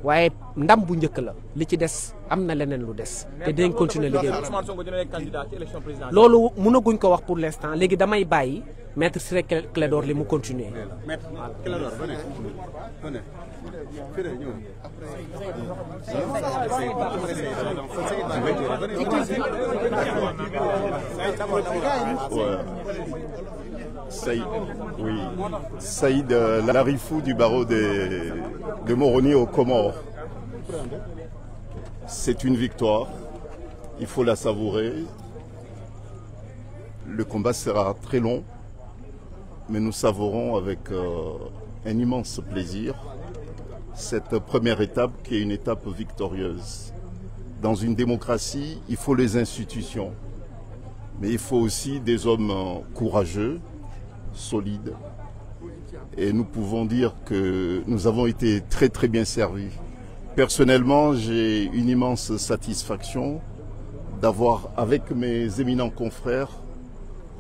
waaye ndam bu njëkk la li ci des am na leneen lu des te dinañ continuer liggéey bi loolu mënaguñ ko wax pour l'instant léegi damay bàyyi maître Ciré Clédor Ly mu continuer. Saïd Larifou du barreau de Moroni aux Comores. C'est une victoire, il faut la savourer. Le combat sera très long, mais nous savourons avec un immense plaisir cette première étape qui est une étape victorieuse. Dans une démocratie, il faut les institutions, mais il faut aussi des hommes courageux, solides. Et nous pouvons dire que nous avons été très très bien servis. Personnellement, j'ai une immense satisfaction d'avoir, avec mes éminents confrères,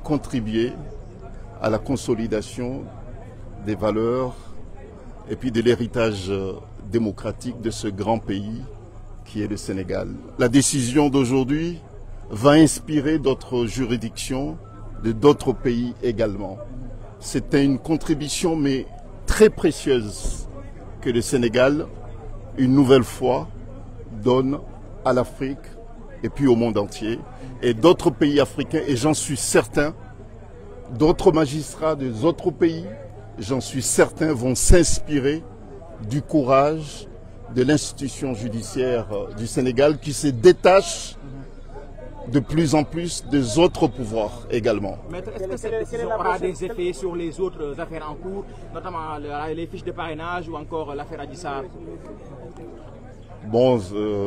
contribué à la consolidation des valeurs et puis de l'héritage démocratique de ce grand pays qui est le Sénégal. La décision d'aujourd'hui va inspirer d'autres juridictions de d'autres pays également. C'était une contribution mais très précieuse que le Sénégal, une nouvelle fois, donne à l'Afrique et puis au monde entier. Et d'autres pays africains, et j'en suis certain, d'autres magistrats des autres pays, j'en suis certain, vont s'inspirer du courage de l'institution judiciaire du Sénégal qui se détache de plus en plus des autres pouvoirs également. Maître, est-ce que cette décision aura des effets sur les autres affaires en cours, notamment les fiches de parrainage ou encore l'affaire Adji Sarr? Bon,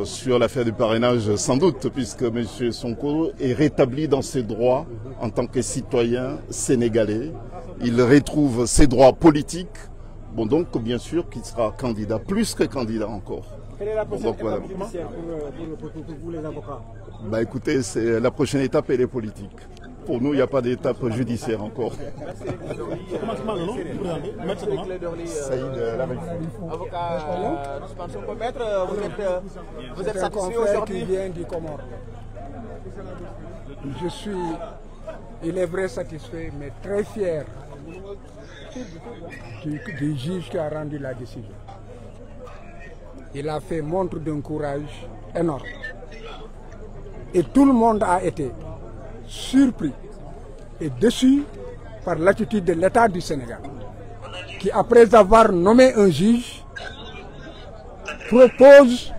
sur l'affaire du parrainage, sans doute, puisque M. Sonko est rétabli dans ses droits en tant que citoyen sénégalais. Il retrouve ses droits politiques. Bon, donc, bien sûr qu'il sera candidat, plus que candidat encore. Quelle est la prochaine étape judiciaire pour vous, les avocats? Bah, écoutez, la prochaine étape, elle est politique. Pour nous, il n'y a pas d'étape judiciaire encore. Saïd Larifou. Avocat Ousmane Sonko. Maître, vous êtes satisfait aujourd'hui? Qui vient du Comore. Je suis, il est vrai, satisfait, mais très fier du juge qui a rendu la décision. Il a fait montre d'un courage énorme. Et tout le monde a été surpris et déçu par l'attitude de l'État du Sénégal, qui, après avoir nommé un juge, propose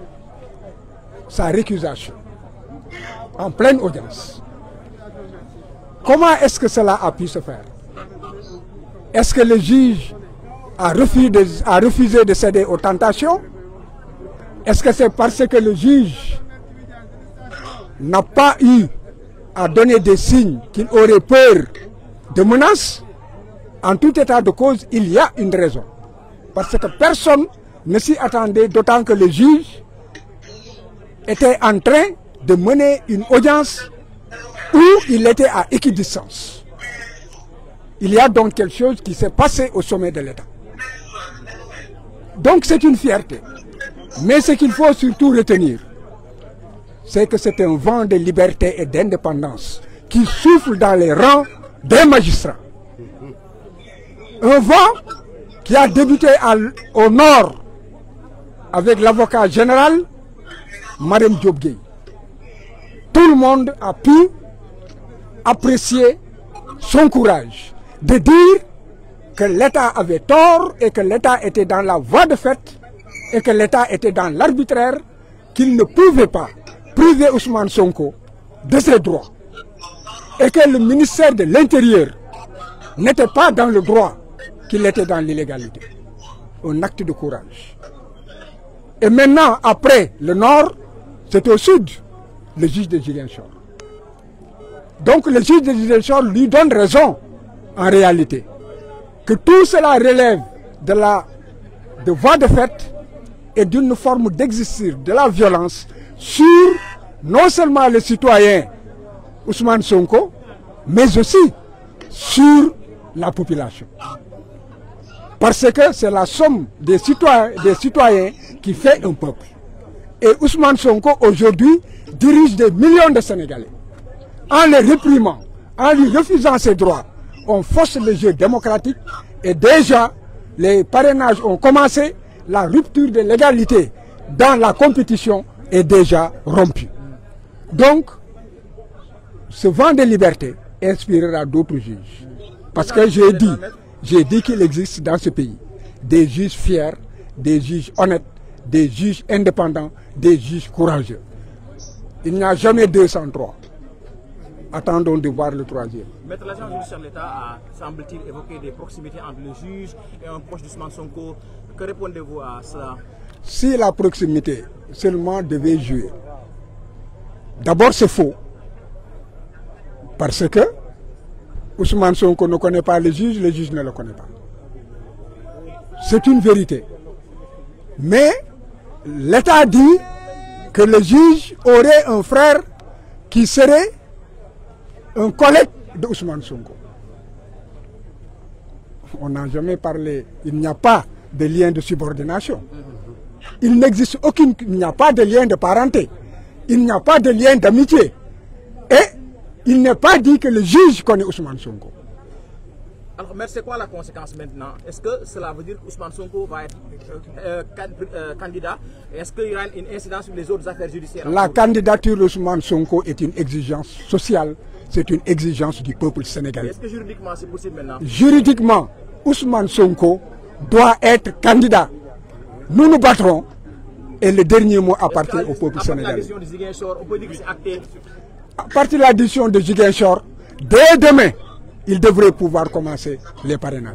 sa récusation en pleine audience. Comment est-ce que cela a pu se faire? Est-ce que le juge a refusé de céder aux tentations? Est-ce que c'est parce que le juge n'a pas eu à donner des signes qu'il aurait peur de menaces? En tout état de cause, il y a une raison. Parce que personne ne s'y attendait, d'autant que le juge était en train de mener une audience où il était à équidistance. Il y a donc quelque chose qui s'est passé au sommet de l'État. Donc c'est une fierté. Mais ce qu'il faut surtout retenir, c'est que c'est un vent de liberté et d'indépendance qui souffle dans les rangs des magistrats. Un vent qui a débuté au nord avec l'avocat général, Marème Diop Gueye. Tout le monde a pu apprécier son courage de dire que l'État avait tort et que l'État était dans la voie de fait et que l'État était dans l'arbitraire, qu'il ne pouvait pas priver Ousmane Sonko de ses droits et que le ministère de l'Intérieur n'était pas dans le droit, qu'il était dans l'illégalité. Un acte de courage. Et maintenant, après le nord, c'est au sud, le juge de Ziguinchor. Donc le juge de Ziguinchor lui donne raison, en réalité, que tout cela relève de voie de fait et d'une forme d'exercice de la violence sur non seulement le citoyen Ousmane Sonko, mais aussi sur la population. Parce que c'est la somme des citoyens qui fait un peuple. Et Ousmane Sonko, aujourd'hui, dirige des millions de Sénégalais. En les réprimant, en lui refusant ses droits, on force le jeu démocratique et déjà, les parrainages ont commencé, la rupture de l'égalité dans la compétition est déjà rompue. Donc, ce vent de liberté inspirera d'autres juges. Parce que j'ai dit qu'il existe dans ce pays des juges fiers, des juges honnêtes, des juges indépendants, des juges courageux. Il n'y a jamais 203. Attendons de voir le troisième. Maître, l'agent judiciaire de l'État a, semble-t-il, évoqué des proximités entre le juge et un proche d'Ousmane Sonko. Que répondez-vous à cela? Si la proximité seulement devait jouer, d'abord c'est faux. Parce que Ousmane Sonko ne connaît pas le juge ne le connaît pas. C'est une vérité. Mais l'État dit que le juge aurait un frère qui serait un collègue de Ousmane Sonko. On n'a jamais parlé, il n'y a pas de lien de subordination. Il n'existe il n'y a pas de lien de parenté. Il n'y a pas de lien d'amitié. Et il n'est pas dit que le juge connaît Ousmane Sonko. Alors, mais c'est quoi la conséquence maintenant? Est-ce que cela veut dire qu'Ousmane Sonko va être candidat? Est-ce qu'il y aura une incidence sur les autres affaires judiciaires? La candidature d'Ousmane Sonko est une exigence sociale, c'est une exigence du peuple sénégalais. Est-ce que juridiquement c'est possible maintenant? Juridiquement, Ousmane Sonko doit être candidat. Nous nous battrons et le dernier mot appartient au peuple sénégalais. On peut dire que c'est acté. À partir de la décision de Ziguinchor, dès demain, il devrait pouvoir commencer les parrainages.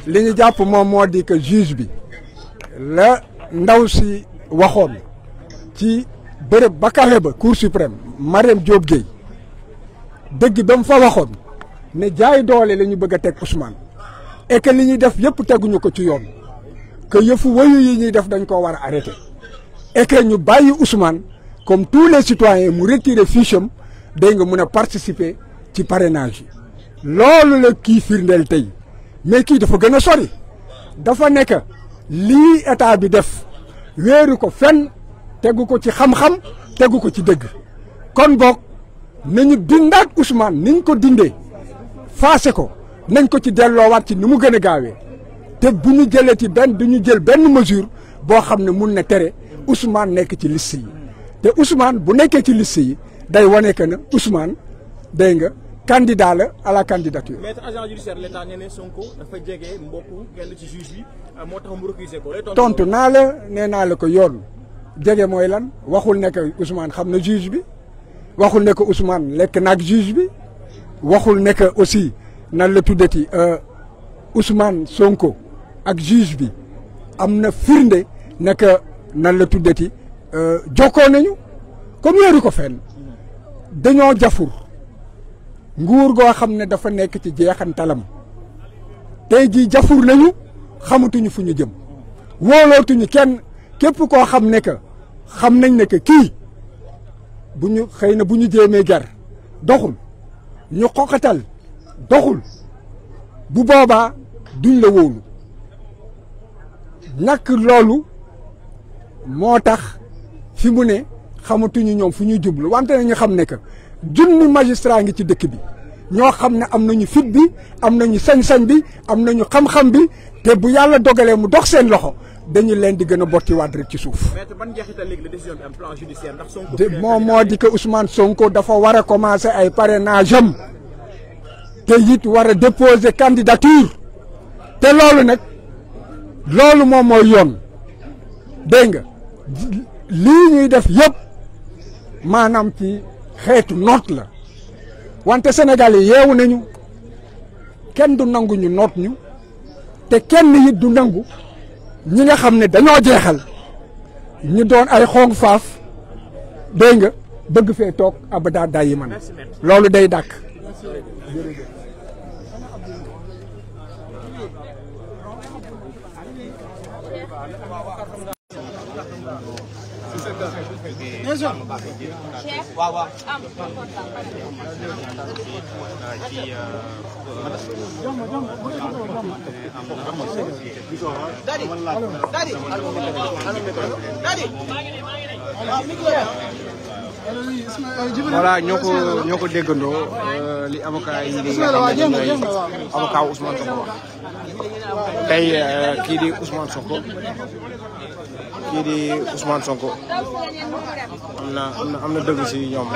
li ñu jàpp moom moo di que juge bi la ndaw si waxoon ci bërëb ba kawe ba Cour suprême Marème Diop Gueye dëgg ba mu fa waxoon ne jaay doole la ñu bëgg a teg Ousmane et que li ñuy def yëpp teguñu ko ci yoon que yëfu wayu yi ñuy def dañ ko war a arrêter et que ñu bàyyi Ousmane comme tous les citoyens mu retirer fiche am dégg nga mun a participer ci parrainage yi loolu la kii firndeel tey mais kii dafa gën a sori dafa nekk lii état bi def wéeru ko fenn tegu ko ci xam-xam tegu ko ci dëgg kon boog nañu dindaat Ousmane niñ ko dindee faase ko nañ ko ci delloowaat ci ni mu gën a gaawee te bu ñu jëlee ci du ñu jël benn mesure boo xam ne mun na tere Ousmane nekk ci liste yi te Ousmane bu nekkee ci liste yi day wane que ne Ousmane dégg nga candidat la à la candidature. Maître agent judiciaire de l'État nee na Sonko dafa jege mbokku kenn ci juge bi moo tax mu recusé ko. tontu naa la nee naa la ko yoon jege mooy lan waxul ne que Ousmane xam na juge bi waxul ne que Ousmane lekk naag juge bi waxul ne que aussi nan la tuddati Ousmane Sonko ak juge bi am na firnde ne que nan la tuddati jokkoo nañu comme yéeru ko fenn dañoo jafur nguur goo xam ne dafa nekk ci jeexantalam tey jii jafur nañu xamatuñu fu ñu jëm wóolootuñu kenn képp koo xam ne que xam nañ ne que kii bu ñu xëy na bu ñu jéemee ger doxul ñu xoqatal doxul bu boobaa duñ la wóolu ñàkk loolu moo tax fi mu ne xamatuñu ñoom fu ñuy jublu wante nañu xam ne que junni magistrat ngi ci dëkk bi ñoo xam ne am nañu fit bi am nañu sañ-sañ bi am nañu xam-xam bi te bu yàlla dogalee mu dox seen loxo dañu leen di gën a bottiwaat rek ci suuf. mais ban njeexital léegi la décision bi am plan judiciaire ndax Sonko. moom moo di que Ousmane Sonko dafa war a commencer ay parrainage am te it war a déposer candidature te loolu nag loolu moom mooy yoon dégg nga lii ñuy def yëpp maanaam ci xeetu noot la wante Sénégal yi yeewu nañu kenn du nangu ñu noot ñu te kenn it du nangu ñi nga xam ne dañoo jeexal ñu doon ay xong faaf dégg nga bëgg fee toog abada dayi man loolu day dàkk. voilà ñoo ko déggandoo li avocat yi di avocat Ousmane Sonko tey kii di Ousmane Sonko am na dëgg si ñoom.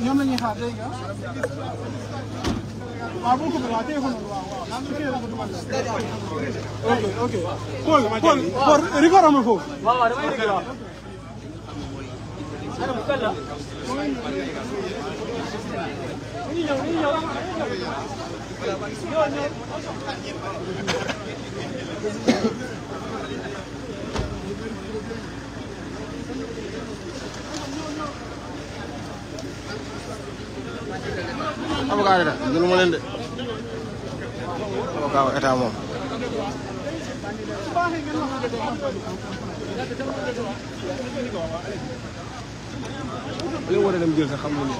ñoom la ñuy xaar léegi ah bu ko bëgg téléphone ok Paul record amul foofu waaw damay record avocat yi nag jëlu ma leen de avocat état moom. li war a dem jël sax xam nga ni.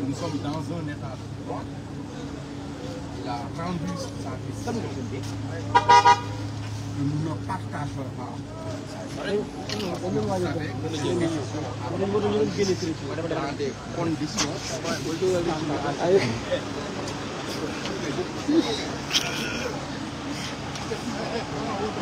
Nous sommes dans un état de droit. Il a rendu sa décision. Nous ne partageons pas. Dans des conditions.